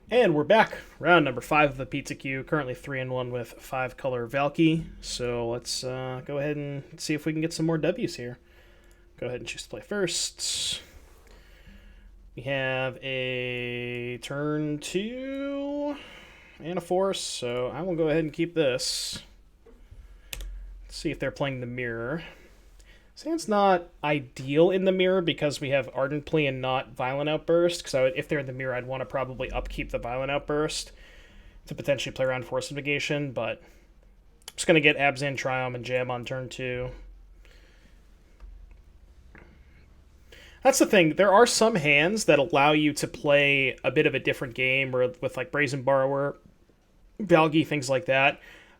And we're back. Round number 5 of the PTQ. Currently 3-1 with 5-color Valki. So let's go ahead and see if we can get some more W's here. Go ahead and choose to play first. We have a turn 2 and a force, so I will go ahead and keep this. Let's see if they're playing the mirror. Sand's not ideal in the mirror because we have Ardent Plea and not Violent Outburst. Because if they're in the mirror, I'd want to probably upkeep the Violent Outburst to potentially play around Force of Negation. But I'm just going to get Abzan Triumph and Jam on turn 2. That's the thing. There are some hands that allow you to play a bit of a different game, or with like Brazen Borrower, Valgi, things like that.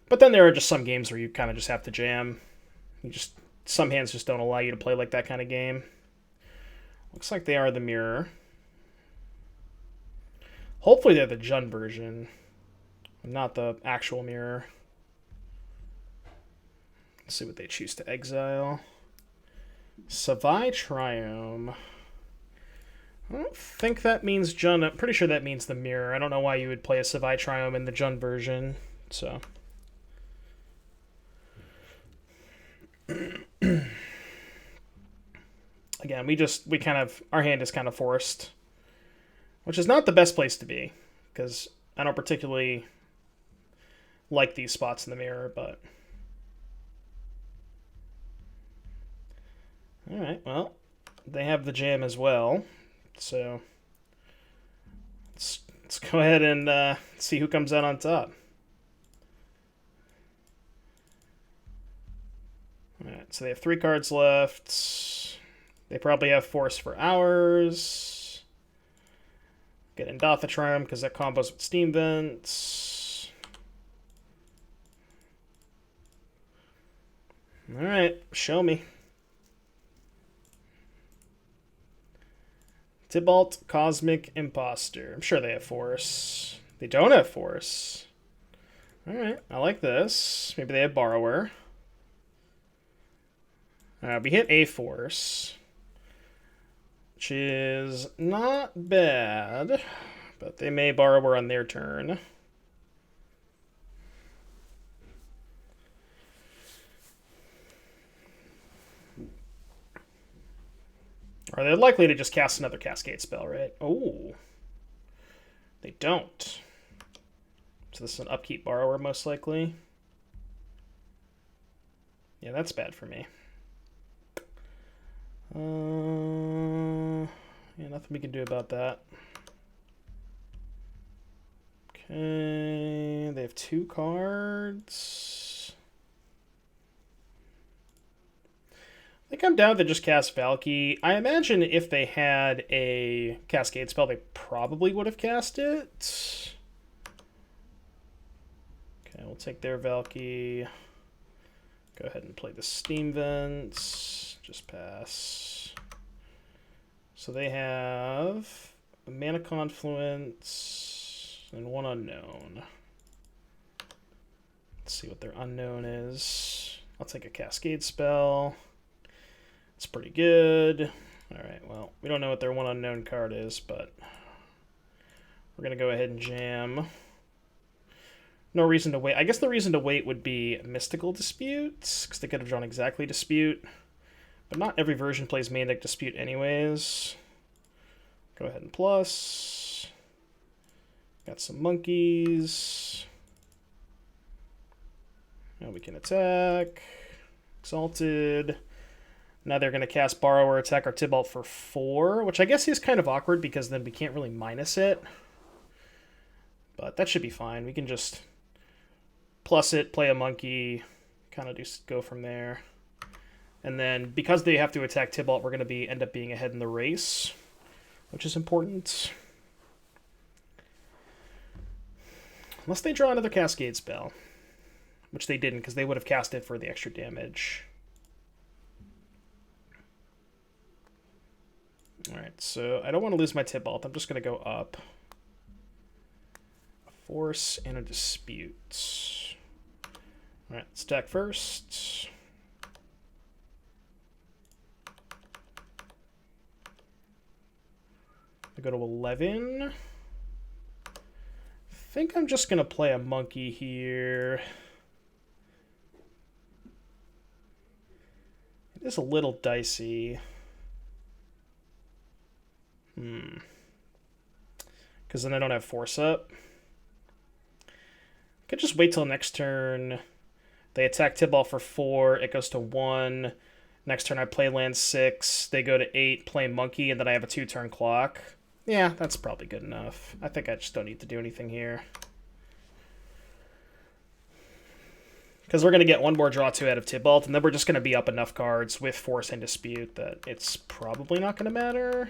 But then there are just some games where you kind of just have to jam. Some hands just don't allow you to play like that kind of game. Looks like they are the mirror. Hopefully they're the Jund version, not the actual mirror. Let's see what they choose to exile. Savai Triome. I don't think that means Jund. I'm pretty sure that means the mirror. I don't know why you would play a Savai Triome in the Jund version. So... Again, our hand is kind of forced, which is not the best place to be, because I don't particularly like these spots in the mirror, but... Alright, well, they have the jam as well, so let's go ahead and see who comes out on top. Alright, so they have 3 cards left. They probably have Force for Hours. Get Endotha Triumph because that combos with Steam Vents. Alright, show me. Tybalt, Cosmic Imposter. I'm sure they have Force. They don't have Force. Alright, I like this. Maybe they have Borrower. We hit a Force, which is not bad, but they may Borrower on their turn. Or they're likely to just cast another Cascade spell, right? Oh, they don't. So this is an upkeep Borrower, most likely. Yeah, that's bad for me. Yeah, nothing we can do about that. Okay, they have 2 cards. I think I'm down to just cast Valki. I imagine if they had a Cascade spell, they probably would have cast it. Okay, we'll take their Valki. Go ahead and play the Steam Vents. Just pass. So they have a Mana Confluence and 1 unknown. Let's see what their unknown is. I'll take a Cascade spell. It's pretty good. Alright, well, we don't know what their 1 unknown card is, but we're going to go ahead and jam. No reason to wait. I guess the reason to wait would be Mystical Dispute, because they could have drawn exactly Dispute. But not every version plays Manic Dispute anyways. Go ahead and plus. Got some monkeys. Now we can attack. Exalted. Now they're going to cast Borrower, attack our Tybalt for 4, which I guess is kind of awkward because then we can't really minus it. But that should be fine. We can just plus it, play a monkey, kind of just go from there. And then because they have to attack Tybalt, we're going to end up being ahead in the race, which is important. Unless they draw another Cascade spell, which they didn't because they would have cast it for the extra damage. Alright, so I don't want to lose my Tybalt. I'm just going to go up. A Force and a Dispute. Alright, stack first. I go to 11. think I'm just going to play a monkey here. It is a little dicey. Because then I don't have force up. Could just wait till next turn. They attack Tibalt for 4. It goes to 1. Next turn I play land 6. They go to 8, play monkey, and then I have a 2-turn clock. Yeah, that's probably good enough. I think I just don't need to do anything here. Because we're going to get one more draw 2 out of Tibalt, and then we're just going to be up enough cards with Force and Dispute that it's probably not going to matter.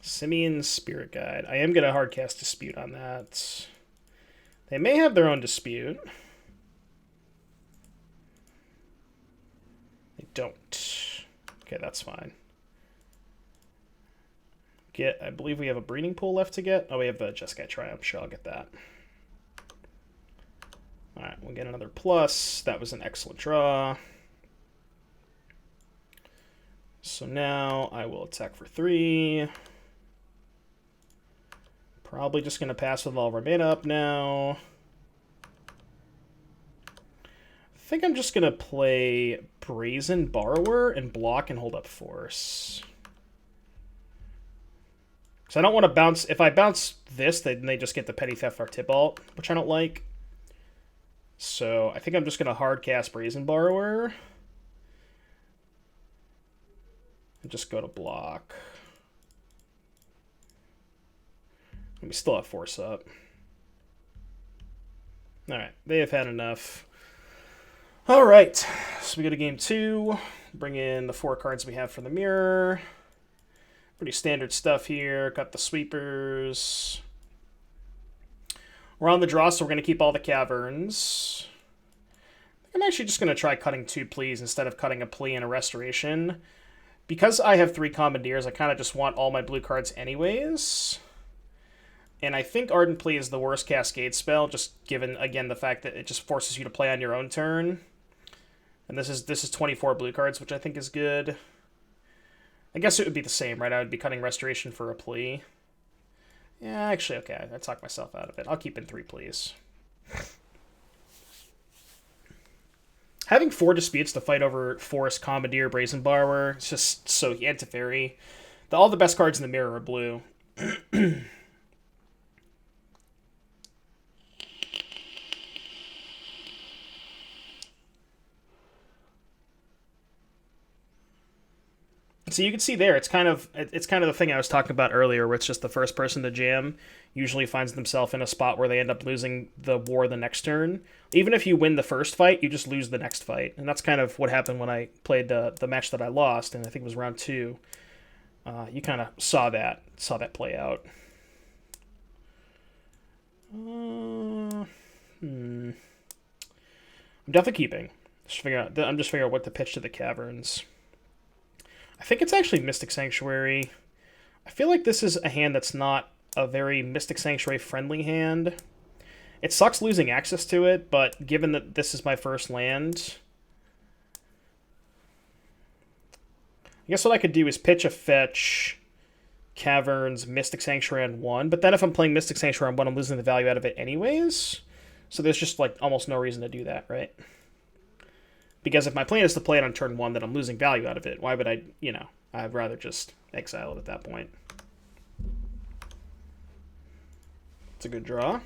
Simeon's Spirit Guide. I am going to hardcast Dispute on that. They may have their own Dispute. They don't. Okay, that's fine. I believe we have a Breeding Pool left to get. Oh, we have the Jeskai Triumph. Sure, I'll get that. Alright, we'll get another plus. That was an excellent draw. So now I will attack for 3. Probably just going to pass with all of our mana up now. I think I'm just going to play Brazen Borrower and block and hold up Force. So I don't want to bounce. If I bounce this, then they just get the Petty Theft for Tibalt, which I don't like. So I think I'm just going to hard cast Brazen Borrower. And just go to block. And we still have force up. Alright, they have had enough. Alright, so we go to game 2. Bring in the 4 cards we have for the mirror. Pretty standard stuff here. Got the sweepers. We're on the draw, so we're going to keep all the caverns. I'm actually just going to try cutting 2 pleas instead of cutting a plea and a restoration. Because I have 3 commandeers, I kind of just want all my blue cards anyways. And I think Ardent Plea is the worst Cascade spell, just given, again, the fact that it just forces you to play on your own turn. And this is 24 blue cards, which I think is good. I guess it would be the same, right? I would be cutting Restoration for a plea. Yeah, actually, okay. I talked myself out of it. I'll keep in 3 pleas. Having 4 disputes to fight over Forest, Commandeer, Brazen Borrower, it's just so anti-fairy. All the best cards in the mirror are blue. So you can see there, it's kind of the thing I was talking about earlier, where it's just the first person to jam usually finds themselves in a spot where they end up losing the war the next turn. Even if you win the first fight, you just lose the next fight, and that's kind of what happened when I played the match that I lost, and I think it was round 2. You kind of saw that play out. I'm definitely keeping. I'm just figuring out what to pitch to the caverns. I think it's actually Mystic Sanctuary. I feel like this is a hand that's not a very Mystic Sanctuary friendly hand. It sucks losing access to it, but given that this is my first land, I guess what I could do is pitch a fetch, caverns, Mystic Sanctuary on 1, but then if I'm playing Mystic Sanctuary on 1, I'm losing the value out of it anyways. So there's just like almost no reason to do that, right? Because if my plan is to play it on turn 1, then I'm losing value out of it. Why would I, I'd rather just exile it at that point. It's a good draw.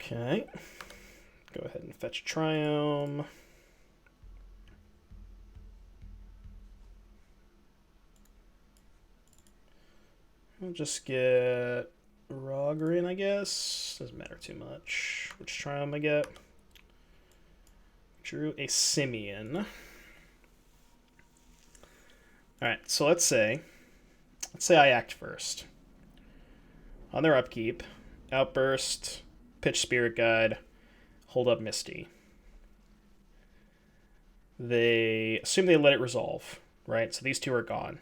Okay, go ahead and fetch Triumph. I'll just get Rogrin, I guess. Doesn't matter too much which Triumph I get. Drew a Simeon. Alright, so let's say Let's say I act first. On their upkeep, Outburst, pitch Spirit Guide, hold up Misty. They assume they let it resolve, right? So these two are gone.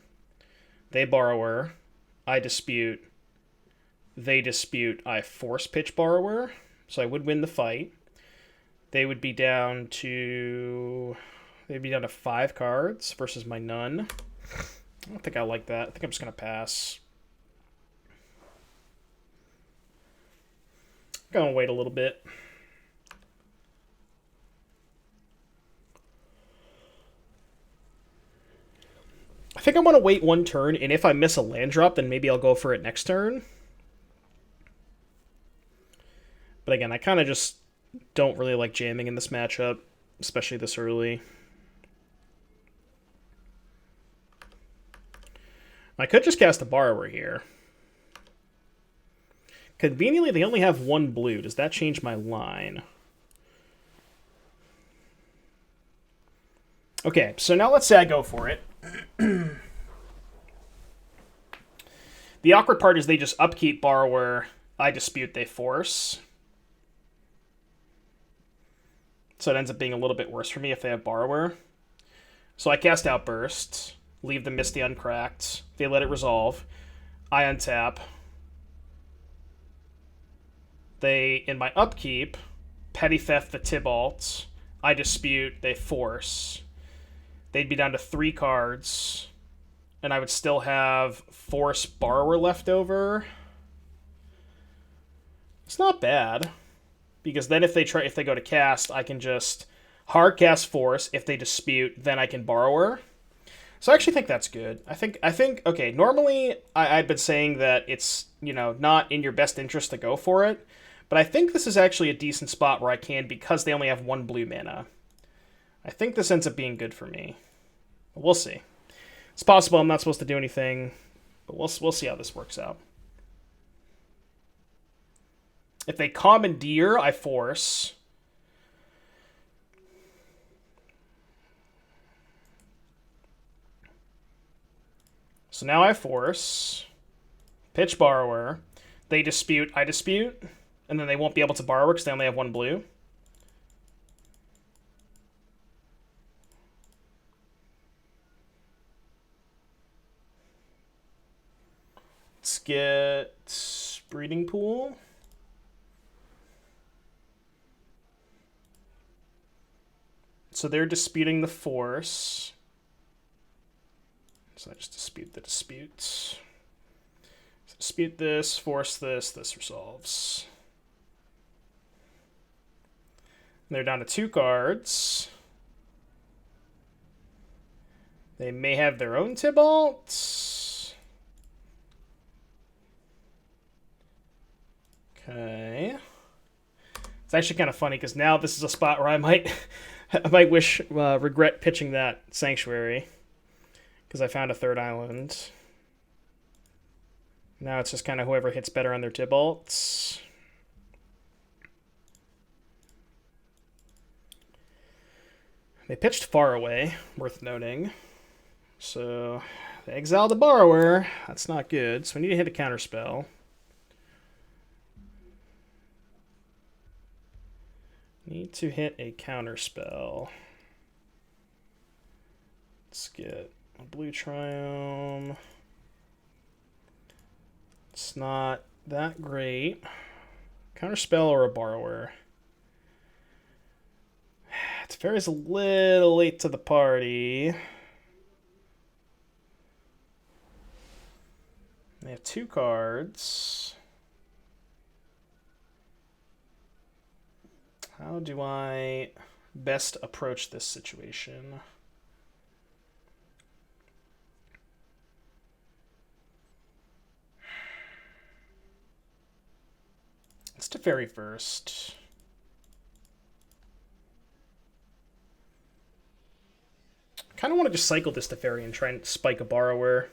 They Borrower, I dispute, they dispute, I force pitch Borrower, so I would win the fight. They would be down to... They'd be down to 5 cards versus my none. I don't think I like that. I think I'm just going to pass. I'm going to wait a little bit. I think I want to wait one turn, and if I miss a land drop, then maybe I'll go for it next turn. But again, I kind of just don't really like jamming in this matchup, especially this early. I could just cast a Borrower here. Conveniently, they only have 1 blue. Does that change my line? Okay, so now let's say I go for it. The awkward part is they just upkeep Borrower, I dispute, they force. So it ends up being a little bit worse for me if they have Borrower. So I cast Outburst, leave the Misty uncracked, they let it resolve, I untap. They, in my upkeep, Petty Theft the Tybalt, I dispute, they force. They'd be down to 3 cards, and I would still have Force Borrower left over. It's not bad, because then if they go to cast, I can just hard cast Force. If they dispute, then I can Borrower. So I actually think that's good. I think okay. Normally, I've been saying that it's not in your best interest to go for it, but I think this is actually a decent spot where I can, because they only have 1 blue mana. I think this ends up being good for me. But we'll see. It's possible I'm not supposed to do anything, but we'll see how this works out. If they Commandeer, I force. So now I force. Pitch Borrower. They dispute, I dispute. And then they won't be able to Borrower because they only have 1 blue. Let's get Breeding Pool. So they're disputing the force. So I just dispute the disputes. So dispute this, force this resolves. And they're down to 2 cards. They may have their own Tybalt. Okay. It's actually kind of funny because now this is a spot where I might regret pitching that Sanctuary because I found a 3rd island. Now it's just kind of whoever hits better on their Tybalts. They pitched Far Away, worth noting. So they exiled the Borrower. That's not good. So we need to hit a counterspell. Need to hit a counterspell. Let's get a blue Triumph. It's not that great. Counterspell or a Borrower. Teferi's a little late to the party. They have 2 cards. How do I best approach this situation? Let's Teferi first. Kind of want to just cycle this Teferi and try and spike a Borrower.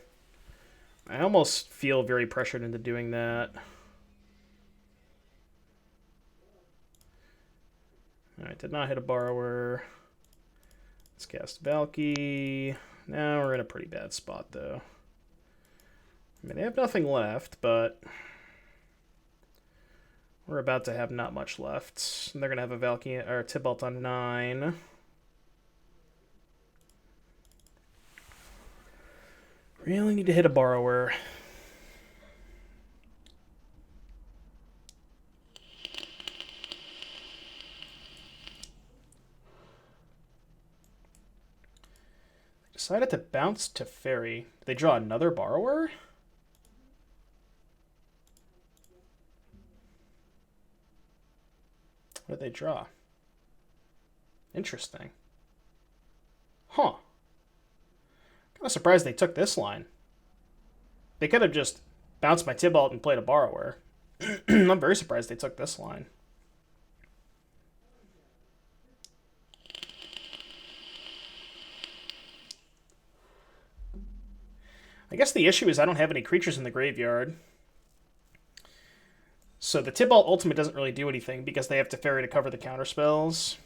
I almost feel very pressured into doing that. Alright, did not hit a Borrower. Let's cast Valki. Now we're in a pretty bad spot, though. I mean, they have nothing left, but we're about to have not much left. And they're going to have a Valki or a Tybalt on 9. Really need to hit a borrower. Decided to bounce to Fairy. Did they draw another borrower? What did they draw? Interesting. Huh. Kind of surprised they took this line. They could have just bounced my Tybalt and played a borrower. I'm very surprised they took this line. I guess the issue is I don't have any creatures in the graveyard. So the Tybalt Ultimate doesn't really do anything because they have Teferi to cover the counterspells.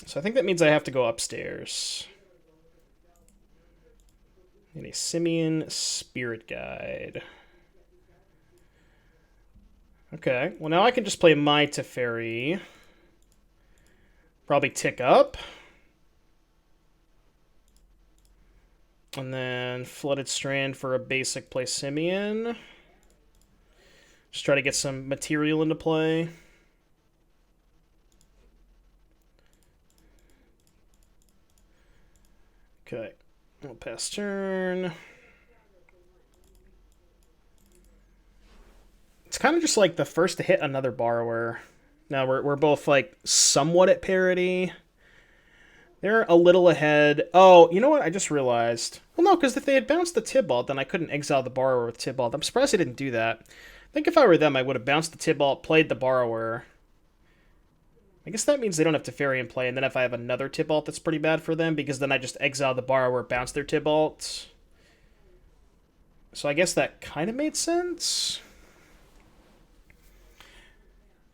So I think that means I have to go upstairs. And a Simian Spirit Guide. Okay, well now I can just play my Teferi. Probably tick up. And then Flooded Strand for a basic play Simian. Just try to get some material into play. Okay, we'll pass turn. It's kind of just like the first to hit another borrower. Now we're both like somewhat at parity. They're a little ahead. Oh, you know what? I just realized. Well, no, because if they had bounced the Tybalt, then I couldn't exile the borrower with Tybalt. I'm surprised I didn't do that. I think if I were them, I would have bounced the Tybalt, played the borrower. I guess that means they don't have Teferi in play, and then if I have another Tybalt, that's pretty bad for them, because then I just exile the borrower, bounce their Tybalt. So I guess that kind of made sense.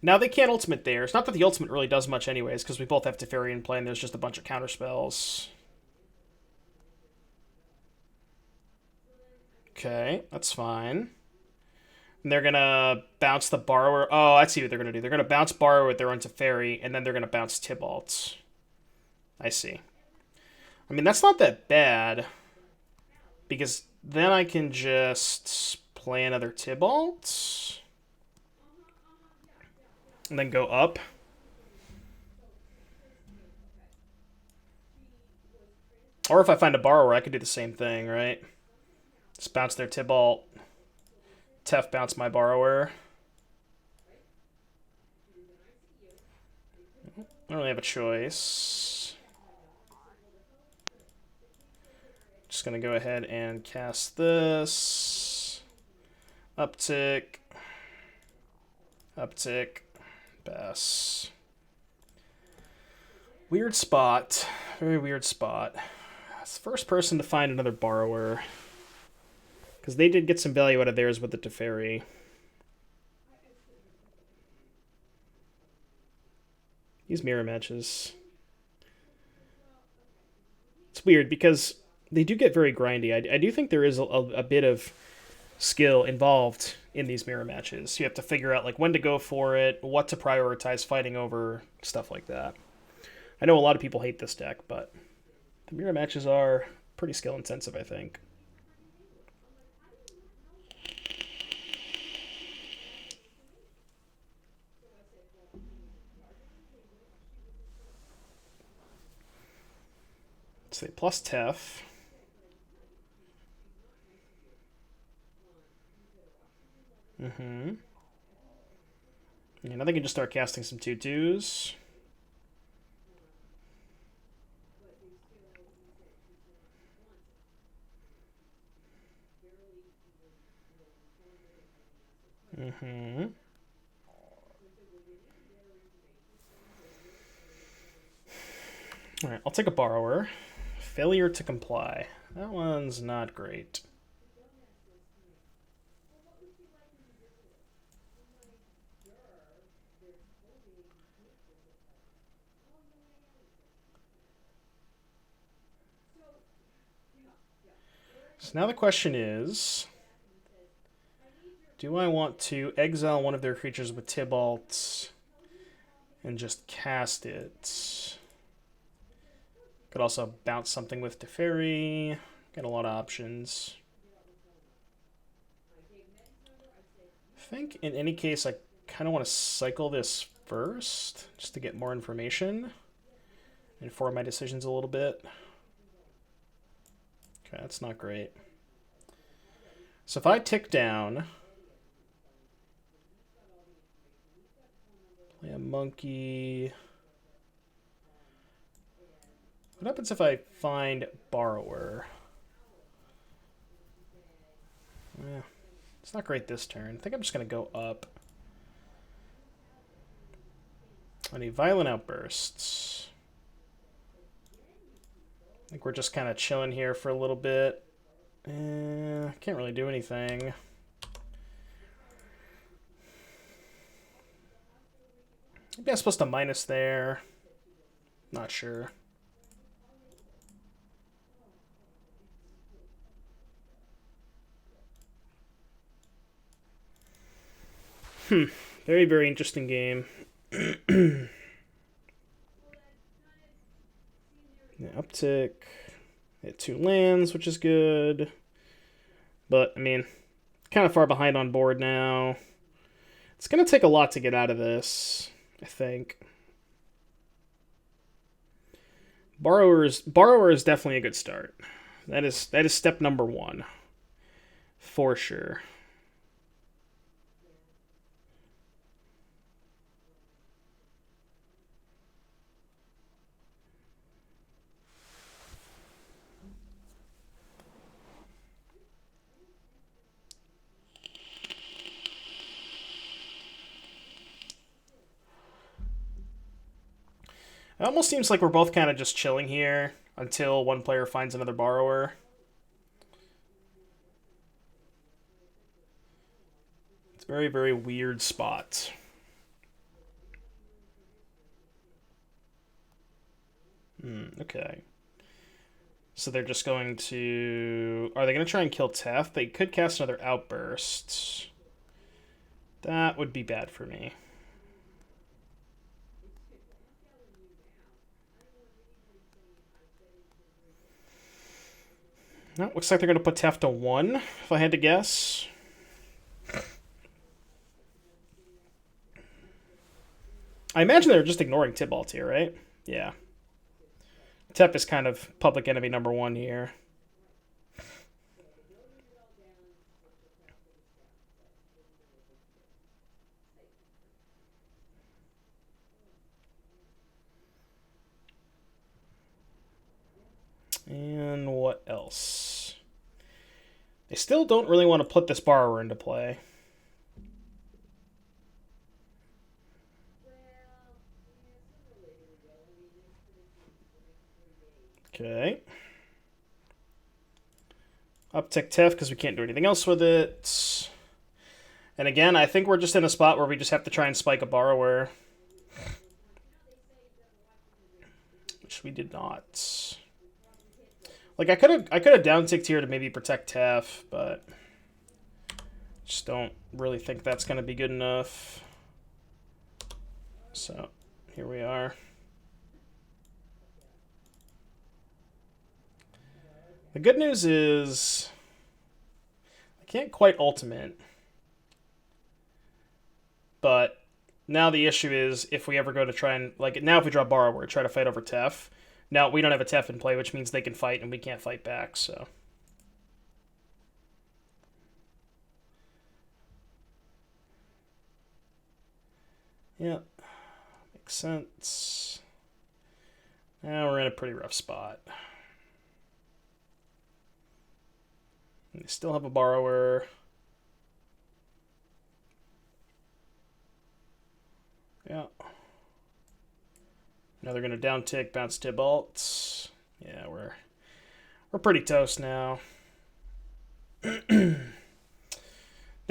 Now they can't ultimate there. It's not that the ultimate really does much anyways, because we both have Teferi in play and there's just a bunch of counterspells. Okay, that's fine. And they're going to bounce the borrower. Oh, I see what they're going to do. They're going to bounce borrower with their own Teferi, and then they're going to bounce Tybalt. I see. I mean, that's not that bad, because then I can just play another Tybalt. And then go up. Or if I find a borrower, I could do the same thing, right? Just bounce their Tybalt. Tef bounce my borrower. I don't really have a choice. Just going to go ahead and cast this. Uptick. Uptick. Pass. Weird spot. Very weird spot. It's the first person to find another borrower. Because they did get some value out of theirs with the Teferi. These mirror matches. It's weird because they do get very grindy. I do think there is a bit of skill involved in these mirror matches. You have to figure out like when to go for it, what to prioritize fighting over, stuff like that. I know a lot of people hate this deck, but the mirror matches are pretty skill intensive, I think. Let's say plus Tef. Mm-hmm. Yeah, now they can just start casting some 2/2s. Mm-hmm. Alright, I'll take a borrower. Failure to comply. That one's not great. So now the question is, do I want to exile one of their creatures with Tybalt and just cast it? Could also bounce something with Teferi. Got a lot of options. I think in any case, I kind of want to cycle this first, just to get more information. Inform my decisions a little bit. Okay, that's not great. So if I tick down, play a monkey. What happens if I find Borrower? It's not great this turn. I think I'm just going to go up. I need Violent Outbursts. I think we're just kind of chilling here for a little bit. Can't really do anything. Maybe I'm supposed to minus there. Not sure. Very, very interesting game. Yeah, uptick. Hit 2 lands, which is good. But, I mean, kind of far behind on board now. It's going to take a lot to get out of this, I think. Borrower is definitely a good start. That is step number 1. For sure. It almost seems like we're both kind of just chilling here until one player finds another borrower. It's a very, very weird spot. Okay. So they're just going to... Are they going to try and kill Tef? They could cast another Outburst. That would be bad for me. No, looks like they're going to put Tef to 1, if I had to guess. I imagine they're just ignoring Tybalt here, right? Yeah. Tef is kind of public enemy number 1 here. And what else? They still don't really want to put this borrower into play. Okay. Uptick Tef because we can't do anything else with it. And again, I think we're just in a spot where we just have to try and spike a borrower. Which we did not. Like, I could have downticked here to maybe protect Tef, but just don't really think that's going to be good enough. So, here we are. The good news is I can't quite ultimate. But now the issue is if we ever go to try and... Like, now if we draw Borrower, try to fight over Tef. Now, we don't have a Tef in play, which means they can fight and we can't fight back, so... Yeah, makes sense. Now we're in a pretty rough spot. And they still have a borrower. Yeah. Now they're gonna downtick, bounce Tybalt. Yeah, we're pretty toast now. They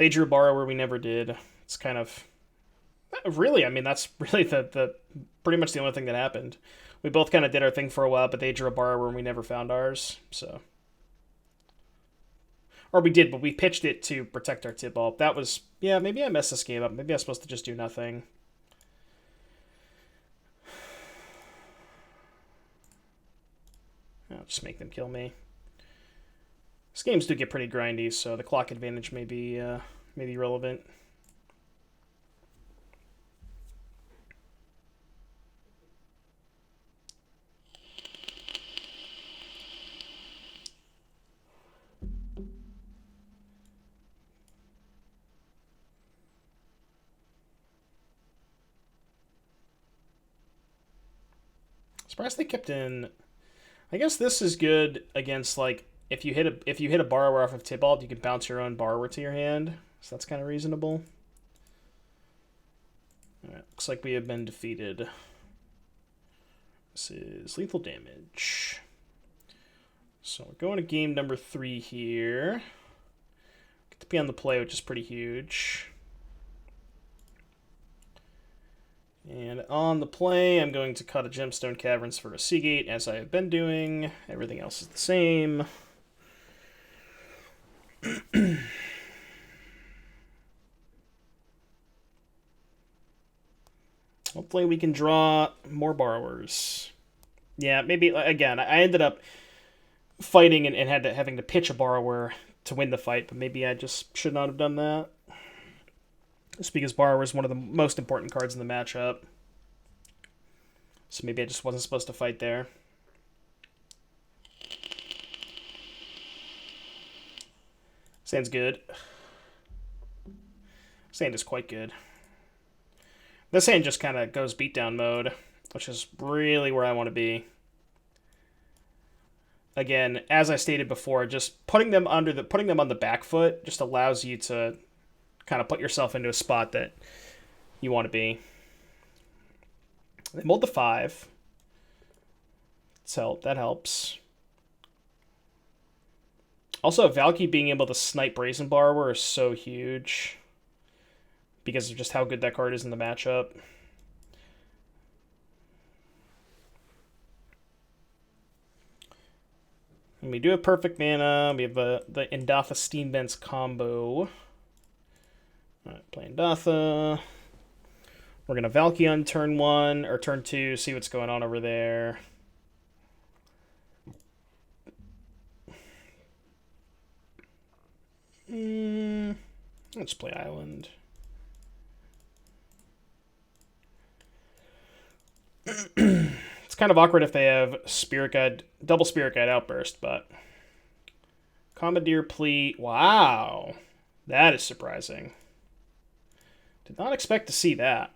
drew borrower, we never did. It's kind of Really, I mean, that's really the pretty much the only thing that happened. We both kind of did our thing for a while, but they drew a borrower and we never found ours. So, or we did, but we pitched it to protect our tip ball. That was, yeah, maybe I messed this game up. Maybe I was supposed to just do nothing. I'll just make them kill me. These games do get pretty grindy, so the clock advantage may be relevant. Surprised they kept in. I guess this is good against like if you hit a borrower off of Tybalt, you can bounce your own borrower to your hand. So that's kind of reasonable. Alright, looks like we have been defeated. This is lethal damage. So we're going to game number 3 here. Get to be on the play, which is pretty huge. And on the play, I'm going to cut a Gemstone Caverns for a Seagate, as I have been doing. Everything else is the same. Hopefully we can draw more borrowers. Yeah, maybe, again, I ended up fighting and having to pitch a borrower to win the fight, but maybe I just should not have done that. Just because borrower is one of the most important cards in the matchup. So maybe I just wasn't supposed to fight there. Sand's good. Sand is quite good. This hand just kind of goes beatdown mode, which is really where I want to be. Again, as I stated before, just putting them on the back foot just allows you to kind of put yourself into a spot that you want to be. They mold the 5. So that helps. Also, Valki being able to snipe Brazen Borrower is so huge because of just how good that card is in the matchup. And we do have perfect mana. We have the Indatha Steamvents combo. Alright, playing Datha. We're going to Valki on turn 1, or turn 2, see what's going on over there. Let's play Island. It's kind of awkward if they have Spirit Guide, double Spirit Guide Outburst, but Commandeer Plea. Wow, that is surprising. Did not expect to see that.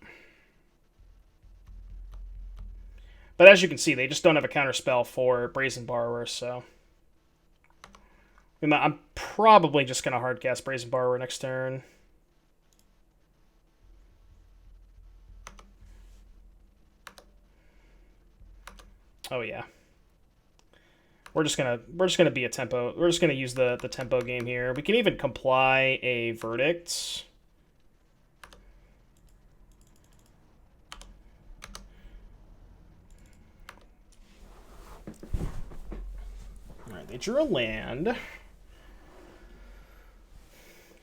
But as you can see, they just don't have a counterspell for Brazen Borrower, so I'm probably just going to hardcast Brazen Borrower next turn. Oh yeah. We're just gonna be a tempo. We're just gonna use the tempo game here. We can even comply a verdict. Alright, they drew a land.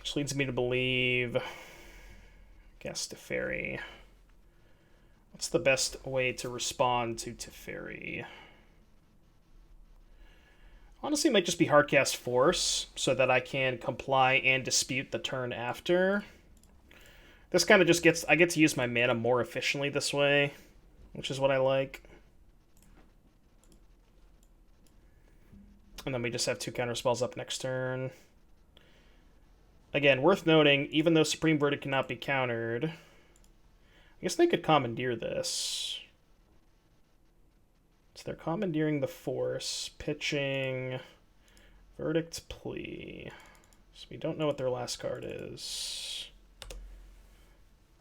Which leads me to believe guess Teferi. What's the best way to respond to Teferi? Honestly, it might just be Hardcast Force, so that I can comply and dispute the turn after. This kind of just gets... I get to use my mana more efficiently this way, which is what I like. And then we just have 2 counterspells up next turn. Again, worth noting, even though Supreme Verdict cannot be countered, I guess they could commandeer this. So they're commandeering the Force, pitching Verdict Plea. So we don't know what their last card is.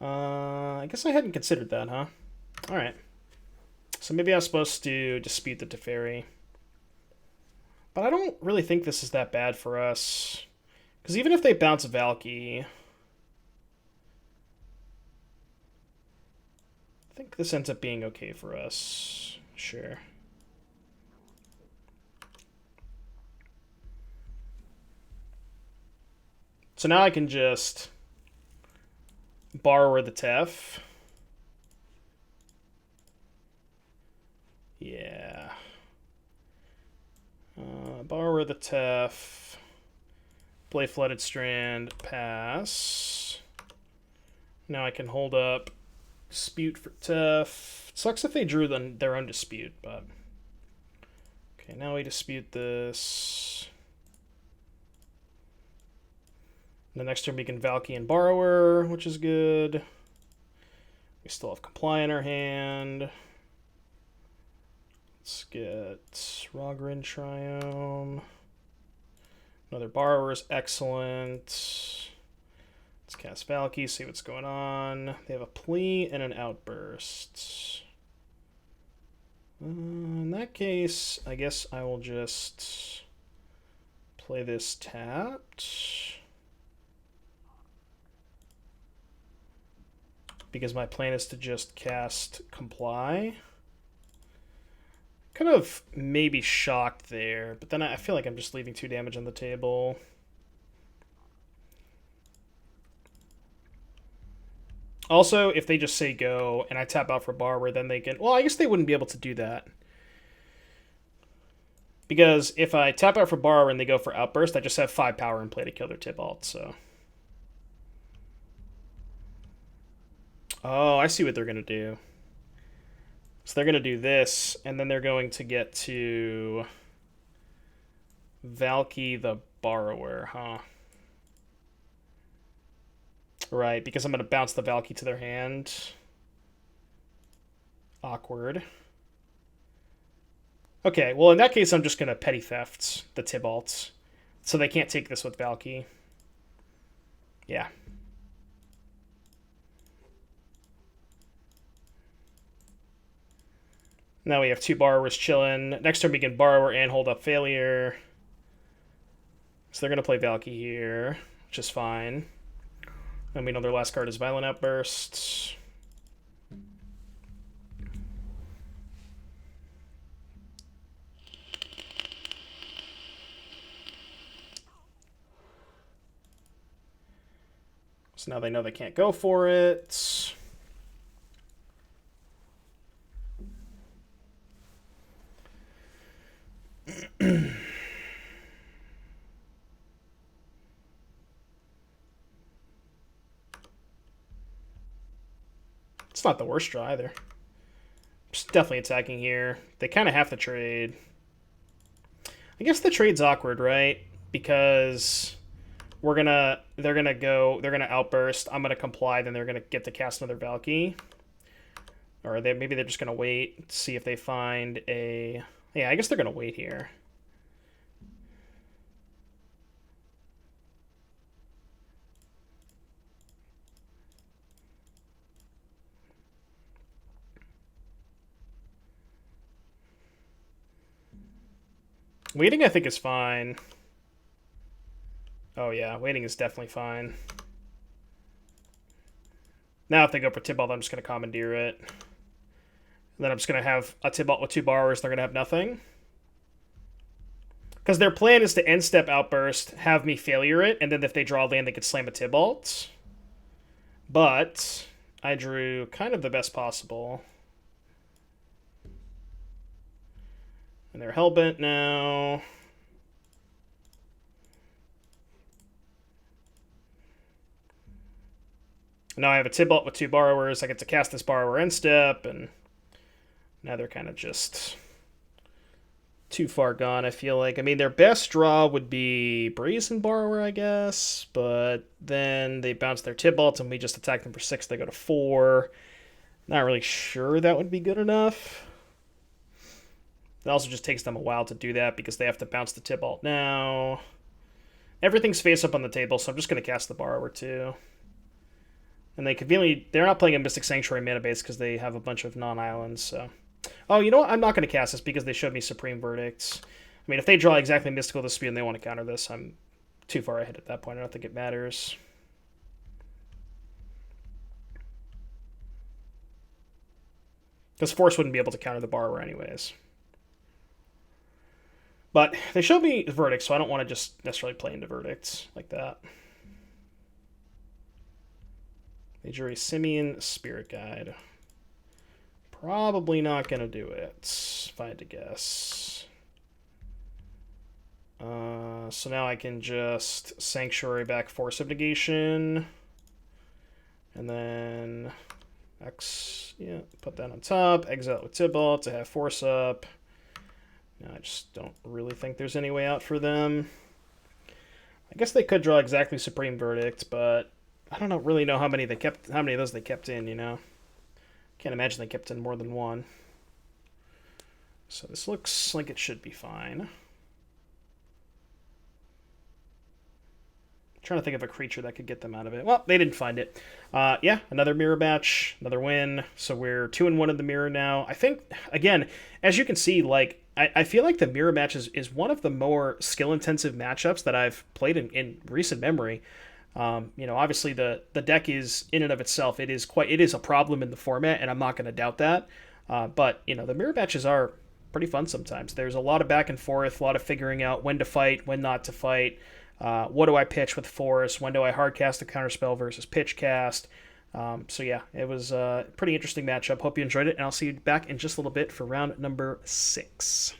I guess I hadn't considered that, huh? Alright. So maybe I was supposed to dispute the Teferi. But I don't really think this is that bad for us. Because even if they bounce Valki, think this ends up being okay for us. Sure. So now I can just borrow the Tef. Yeah. Borrow the Tef. Play Flooded Strand. Pass. Now I can hold up Dispute for Tef. It sucks if they drew their own Dispute, but... Okay, now we dispute this. The next turn we can Valki and Borrower, which is good. We still have Comply in our hand. Let's get Rogrin Triome. Another Borrower is excellent. Let's cast Valki, see what's going on. They have a Plea and an Outburst. In that case, I guess I will just play this tapped. Because my plan is to just cast Comply. Kind of maybe shocked there, but then I feel like I'm just leaving 2 damage on the table. Also, if they just say go and I tap out for Borrower, then they can... Well, I guess they wouldn't be able to do that. Because if I tap out for Borrower and they go for Outburst, I just have 5 power in play to kill their Tibalt, so... Oh, I see what they're going to do. So they're going to do this, and then they're going to get to Valki the Borrower, huh? Right, because I'm going to bounce the Valki to their hand. Awkward. Okay, well, in that case, I'm just going to Petty Theft the Tibalt. So they can't take this with Valki. Yeah. Now we have 2 Borrowers chilling. Next turn we can Borrower and hold up Failure. So they're going to play Valki here, which is fine. And we know their last card is Violent Outburst. So now they know they can't go for it. It's not the worst draw either. Just definitely attacking here. They kind of have to trade. I guess the trade's awkward, right? Because they're gonna Outburst. I'm gonna Comply, then they're gonna get to cast another Valki. Or maybe they're just gonna wait, see if they find a... Yeah, I guess they're gonna wait here. Waiting, I think, is fine. Oh, yeah. Waiting is definitely fine. Now if they go for Tibalt, I'm just going to Commandeer it. And then I'm just going to have a Tibalt with 2 Borrowers. They're going to have nothing. Because their plan is to end step Outburst, have me Failure it, and then if they draw land, they could slam a Tibalt. But I drew kind of the best possible. And they're Hellbent now. Now I have a Tibalt with 2 Borrowers. I get to cast this Borrower end step, and now they're kind of just too far gone, I feel like. I mean, their best draw would be Brazen Borrower, I guess, but then they bounce their Tibalt, and we just attack them for 6. They go to 4. Not really sure that would be good enough. It also just takes them a while to do that because they have to bounce the Tibalt now. Everything's face up on the table, so I'm just going to cast the Borrower too. And they're not playing a Mystic Sanctuary mana base because they have a bunch of non-islands, so... Oh, you know what? I'm not going to cast this because they showed me Supreme Verdicts. I mean, if they draw exactly Mystical Dispute and they want to counter this, I'm too far ahead at that point. I don't think it matters. Because Force wouldn't be able to counter the Borrower anyways. But they showed me Verdict, so I don't want to just necessarily play into Verdicts like that. They drew a Simeon Spirit Guide. Probably not going to do it, if I had to guess. So now I can just Sanctuary back Force of Negation. And then X, yeah, put that on top. Exile with Tybalt to have Force up. No, I just don't really think there's any way out for them. I guess they could draw exactly Supreme Verdict, but I don't really know how many of those they kept in, you know. Can't imagine they kept in more than one. So this looks like it should be fine. Trying to think of a creature that could get them out of it. Well, they didn't find it. Yeah, another mirror match, another win. So we're 2-1 in the mirror now. I think, again, as you can see, like I feel like the mirror match is one of the more skill-intensive matchups that I've played in recent memory. Obviously the deck is in and of itself, it is a problem in the format, and I'm not going to doubt that. But the mirror matches are pretty fun sometimes. There's a lot of back and forth, a lot of figuring out when to fight, when not to fight. What do I pitch with Force? When do I hardcast a counterspell versus pitch cast? So yeah, it was a pretty interesting matchup. Hope you enjoyed it, and I'll see you back in just a little bit for round number 6.